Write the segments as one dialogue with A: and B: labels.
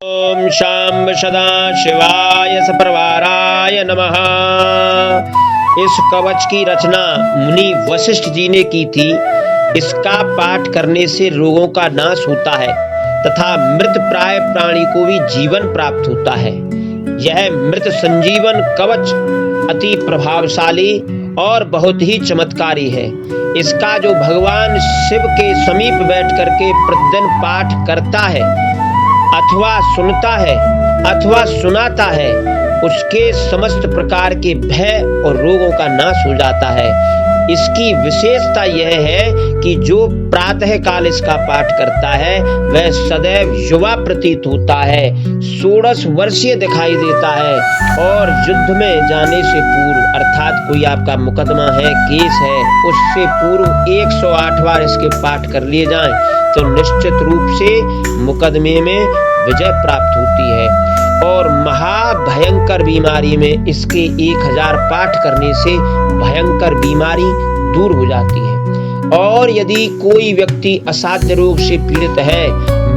A: ओम शाम सदा शिवाय सप्रवाराय नमः। इस कवच की रचना मुनि वशिष्ठ जी ने की थी। इसका पाठ करने से रोगों का नाश होता है तथा मृत प्राय प्राणी को भी जीवन प्राप्त होता है। यह मृत संजीवन कवच अति प्रभावशाली और बहुत ही चमत्कारी है। इसका जो भगवान शिव के समीप बैठ करके प्रतिदिन पाठ करता है अथवा सुनता है अथवा सुनाता है, उसके समस्त प्रकार के भय और रोगों का नाश हो जाता है। इसकी विशेषता यह है कि जो प्रातः काल इसका पाठ करता है वह सदैव युवा प्रतीत होता है, 16 वर्षीय दिखाई देता है और युद्ध में जाने से पूर्व अर्थात कोई आपका मुकदमा है, केस है, उससे पूर्व 108 बार इसके पाठ कर लिए जाएं तो निश्चित रूप से मुकदमे में विजय प्राप्त होती है। और महाभयंकर बीमारी में इसके 1000 पाठ करने से भयंकर बीमारी दूर हो जाती है। और यदि कोई व्यक्ति असाध्य रोग से पीड़ित है,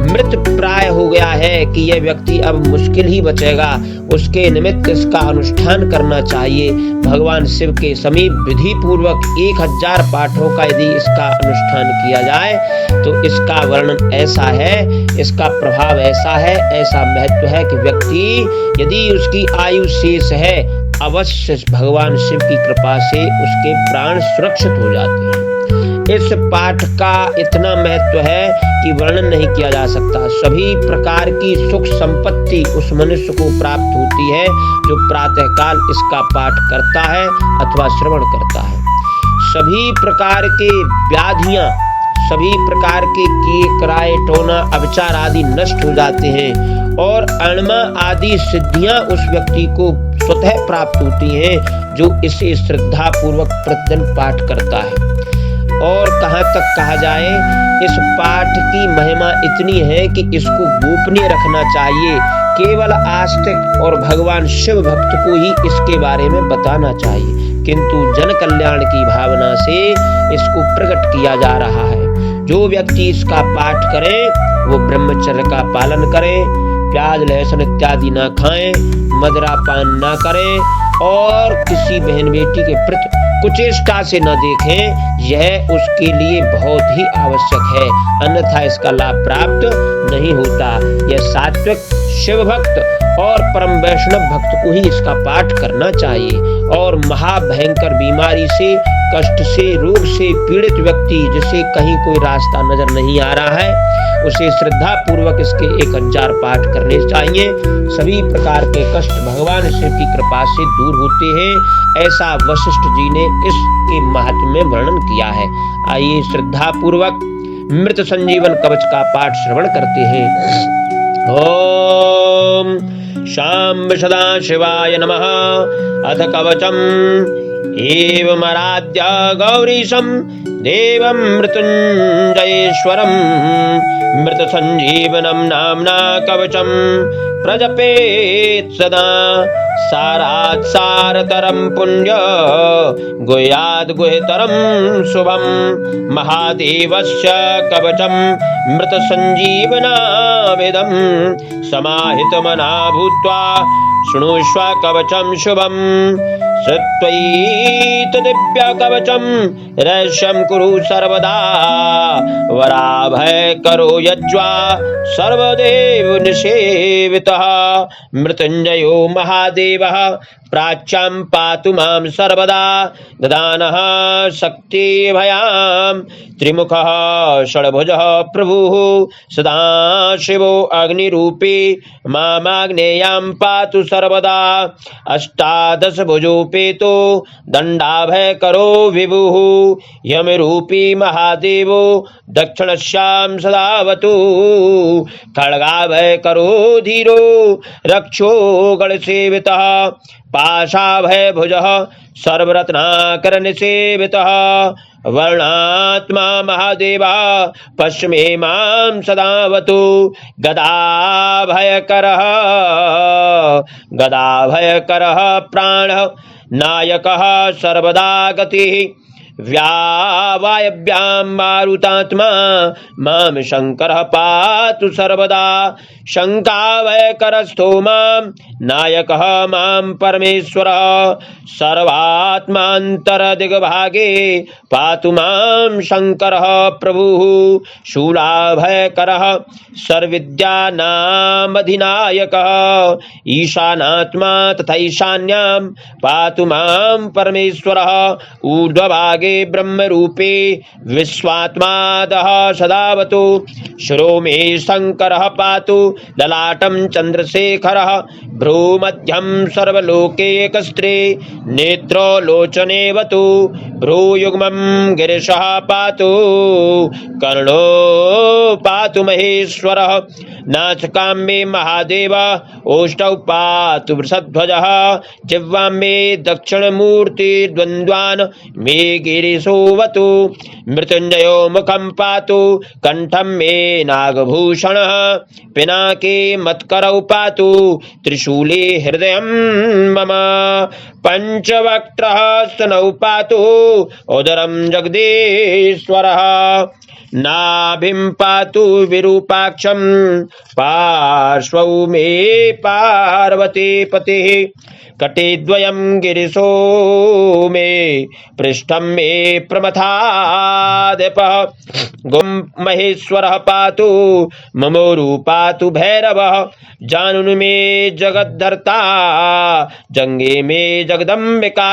A: मृत प्राय हो गया है कि यह व्यक्ति अब मुश्किल ही बचेगा, उसके निमित्त इसका अनुष्ठान करना चाहिए। भगवान शिव के समीप विधि पूर्वक 1000 पाठों का यदि इसका अनुष्ठान किया जाए तो इसका वर्णन ऐसा है, इसका प्रभाव ऐसा है, ऐसा महत्व है कि व्यक्ति यदि उसकी आयु शेष है अवश्य भगवान शिव की कृपा से उसके प्राण सुरक्षित हो जाते हैं। इस पाठ का इतना महत्व है कि वर्णन नहीं किया जा सकता। सभी प्रकार की सुख संपत्ति उस मनुष्य को प्राप्त होती है जो प्रातः काल इसका पाठ करता है अथवा श्रवण करता है। सभी प्रकार के व्याधियां, सभी प्रकार के कराए टोना अविचार आदि नष्ट हो जाते हैं और अणमा आदि सिद्धियां उस व्यक्ति को स्वतः प्राप्त होती हैं जो इसे श्रद्धा पूर्वक प्रतिदिन पाठ करता है। और कहाँ तक कहा जाए, इस पाठ की महिमा इतनी है कि इसको गोपनीय रखना चाहिए। केवल आस्तिक और भगवान शिव भक्त को ही इसके बारे में बताना चाहिए, किंतु जन कल्याण की भावना से इसको प्रकट किया जा रहा है। जो व्यक्ति इसका पाठ करे वो ब्रह्मचर्य का पालन करे, प्याज लहसुन इत्यादि ना खाएं, मदिरा पान ना करें और किसी बहन बेटी के प्रति कुचेष्टा से न देखें, यह उसके लिए बहुत ही आवश्यक है, अन्यथा इसका लाभ प्राप्त नहीं होता। यह सात्विक शिव भक्त और परम वैष्णव भक्त को ही इसका पाठ करना चाहिए। और महाभयंकर बीमारी से, कष्ट से, रोग से पीड़ित व्यक्ति जिसे कहीं कोई रास्ता नजर नहीं आ रहा है, उसे श्रद्धा पूर्वक इसके 1000 पाठ करने चाहिए। सभी प्रकार के कष्ट भगवान शिव की कृपा से दूर होते हैं, ऐसा वशिष्ठ जी ने इसके महात्म्य में वर्णन किया है। आइए श्रद्धा पूर्वक मृत संजीवन कवच का पाठ श्रवण करते हैं। ओम शाम सदा शिवाय नमः। अथ कवचम एवमराध्य गौरीशं देवं मृत्युंजयेश्वरं मृत संजीवनं नाम्ना कवचम प्रजपेत् सदा। सारात् सारतरं पुण्य गुह्याद् गुह्यतरं शुभं महादेवस्य कवचम मृत संजीवनामिदं समाहितमना भूत्वा शृणुष्व कवचम शुभम। श्रुत्वैत दिव्य कवचम रहस्यं कुरु सर्वदा। वराभय करो यज्वा सर्वदेव निषेवितः। मृत्युंजयो महादेवः प्राच्यां पातु मां सर्वदा। ददानः शक्तिभयां त्रिमुखः षड्भुजः प्रभुः। सदा शिवो अग्निरूपी मामाग्नेयां पातु सर्वदा। अष्टादश भुजोपेतो दण्डाभय करो विभुः। यमरूपी महादेवो दक्षिणस्यां सदावतु। खड्गाभय करो धीरो रक्षो गणसेवितः। पाशाभय भुजः सर्वरत्नाकर निसेवितः। वर्णात्मा महादेवा पश्चिमे मां सदावतु। गदाभयकरः प्राणः नायकः सर्वदा गतिः। व्यावायव्यां मारुतात्मा मां शंकरः पातु सर्वदा। शंका भय करस्थो मां नायकः मां परमेश्वरः सर्वात्मांतर दिग्भागे पातु मां शंकरः प्रभुः शूलाभयकरः सर्वविद्यानामधिनायकः ईशानात्मा तथैशान्यां पातु मां परमेश्वरः ऊर्ध्वभागे ब्रह्मरूपे विश्वात्मादः सदावतु शिरो मे शंकरः पातु ललाटं चंद्रशेखरः भ्रूमध्यं सर्वलोकैकस्त्रे नेत्रो लोचनेवतु भ्रूयुग्मं गिरिशः पातु कर्णो पातु महेश्वरः नासिकां मे महादेव ओष्ठौ पातु वृषध्वजः जिह्वां मे दक्षिणमूर्तिर्द्वन्द्वान् मे गिरिशोऽवतु मृत्युञ्जयो मुखं पातु कंठं मे नागभूषणः पिनाके मत्करौ पातु त्रिशूले हृदयं मम पंचवक्त्रः स्तनौ पातु उदरं जगदीश्वरः नाभिं पातु विरूपाक्षं पार्श्वौ मे पार्वती पतिः कटिद्वयं गिरिशो मे पृष्ठं मे प्रमथादिपः गुं महेश्वरः पातु ममोरु पातु भैरवः जानुन् मे जगद्धर्ता जंगे मे जगदम्बिका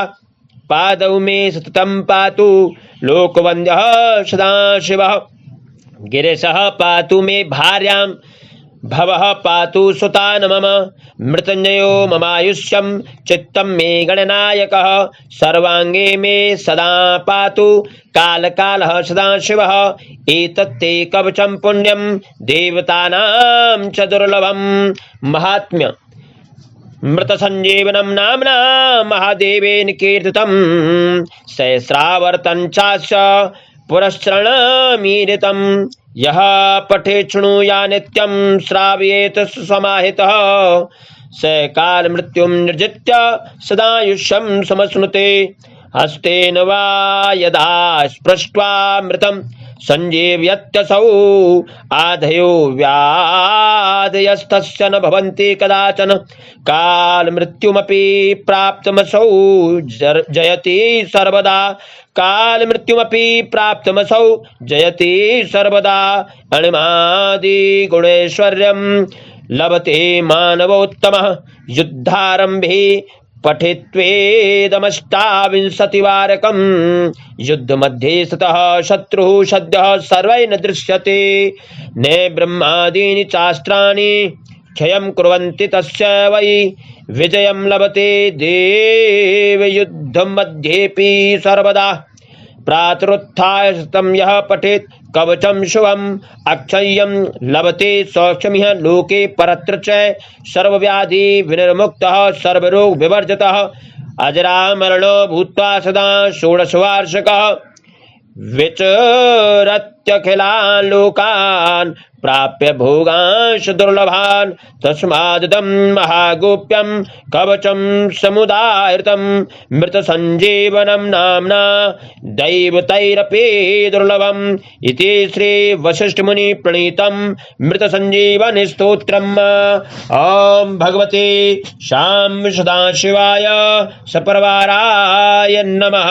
A: पादौ मे सततं पातु लोकवन्द्यः सदाशिवः गिरिशः पातु मे भार्यां भवः पातु सुतान् मम मृत्युंजयो ममायुष्यं चित्तं मे गणनायकः सर्वांगे मे सदा पातु कालकालः सदाशिवः एतत्ते कवचं पुण्यं देवतानां च दुर्लभं महात्म्य मृतसंजीवनं नाम्ना महादेवेन कीर्तितं सहस्रावर्तं चास्य पुरश्चरणमीरितं यः पठेत् शृणुया नित्यं श्रावयेत् समाहितः स कालमृत्युं निर्जित्य सदायुष्यं समश्नुते हस्तेन वा यदा स्पृष्ट्वा मृतं संजीव्यत्यसौ आधयो व्याधयस्तस्य न भवन्ति कदाचन कालमृत्युमपि प्राप्तमसौ जयति सर्वदा कालमृत्युमपि प्राप्तमसौ जयति सर्वदा अणिमादि गुणैश्वर्यं लभते मानवोत्तमः युद्धारम्भे पठित्वेदमष्टाविंशतिवारकं युद्धमध्ये स्तः शत्रुः सद्यः सर्वैः न दृश्यते न ब्रह्मादीनि चास्त्राणि क्षयं कुर्वन्ति तस्य वै विजयं लभते देवयुद्धमध्येऽपि सर्वदा प्रातरुत्थाय तं यः पठेत् कवचं शुभम् अक्षय्यं लभते सौख्यमिह लोके परत्र च सर्वव्याधि विनिर्मुक्तः सर्वरोग विवर्जितः अजरामरणो भूत्वा सदा षोडशवार्षिकः विचरत्यखिलान् लोकान् प्राप्य भोगांश दुर्लभान् तस्मादिदं महागोप्यं कवचं समुदायृतं मृतसञ्जीवनं नाम्ना दैवतैरपि दुर्लभम् इति श्री वसिष्ठमुनि प्रणीतं मृतसञ्जीवनी स्तोत्रम्। ॐ भगवते शां सदाशिवाय सपरिवाराय नमः।